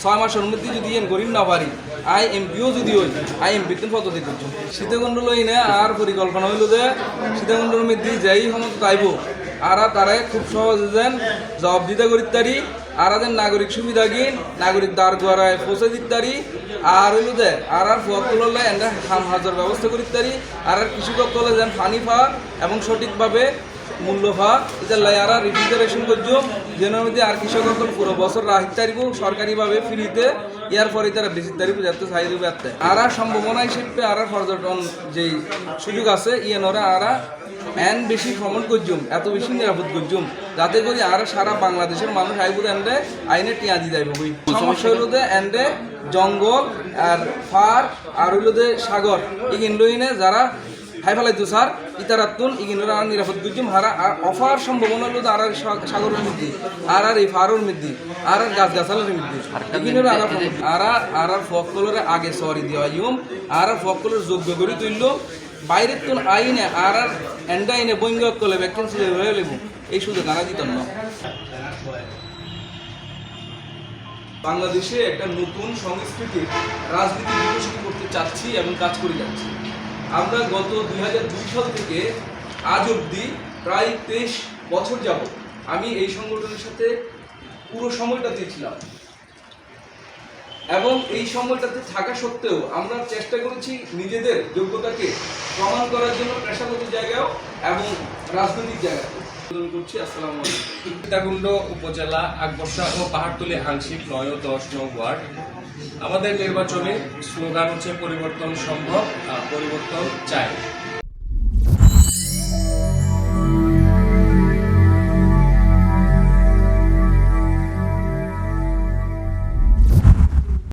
6 মাসের মধ্যে যদি এন করি না পারি আই এমপিও যদি হই আই এমপি তো পদ্ধতি করছো সীতাকুণ্ড লইনে আর পরিকল্পনা হইল যে সীতাকুণ্ডের মধ্যে যাই সমস্ত তাইব আর তারা খুব সহজে যেন জবাব দিতে করি তারি আর যেন নাগরিক সুবিধা কিন নাগরিক দ্বার দ্বারায় পৌঁছে দিতে পারি আর হইল যে আর ফুয়াত তুললে এনে হাম হাজার ব্যবস্থা করি তারি আর কৃষক তলে যেন পানি পা এবং সঠিকভাবে মূল্য পা এটা আর রিফ্রিজারেশন করছো যেন মধ্যে আর কৃষক পুরো বছর রাহিত তারিখ সরকারিভাবে ফ্রিতে ইয়ার পরে তারা বেশি তারিখ যাতে চাহিদা ব্যর্থ আর সম্ভাবনা হিসেবে আর পর্যটন যেই সুযোগ আছে ইয়ানরা আর এন বেশি ভ্রমণ করছুম এত বেশি নিরাপদ করছুম যাতে করে আর সারা বাংলাদেশের মানুষ আইবুদ এন্ডে আইনে টিয়া দি যাইব বই সমস্যা হইল যে এন্ডে জঙ্গল আর ফার আর হইল যে সাগর ইগিন লইনে যারা হাই ফেলাইতো স্যার ইতারাতুন ইগিনরা আর নিরাপদ করছুম হারা আর অফার সম্ভাবনা হইল আর সাগরের মধ্যে আর এই ফারোর মধ্যে আর গাছ গাছালের মধ্যে ইগিনরা আর ফকলরে আগে সরি দেওয়া ইউম আর ফকলের যোগ্য করে তুললো বাইরের তো আইনে আর এন্ডা আইনে বইঙ্গ করলে ভ্যাকেন্সি হয়ে লেব এই সুযোগ আনা দিত না বাংলাদেশে একটা নতুন সংস্কৃতির রাজনীতি বিকশিত করতে চাচ্ছি এবং কাজ করে যাচ্ছি আমরা গত 2002 সাল থেকে আজ অবধি প্রায় 23 বছর যাবত আমি এই সংগঠনের সাথে পুরো সময়টাতে ছিলাম এবং এই সময়টাতে থাকা সত্ত্বেও আমরা চেষ্টা করেছি নিজেদের যোগ্যতাকে প্রমাণ করার জন্য পেশাগত জায়গাও এবং রাজনৈতিক জায়গায় করছি। আসসালামু আলাইকুম। সীতাকুণ্ড উপজেলা আকবরশাহ ও পাহাড়তলী আংশিক 9 ও 10 নং ওয়ার্ড। আমাদের নির্বাচনে স্লোগান হচ্ছে পরিবর্তন সম্ভব, পরিবর্তন চাই।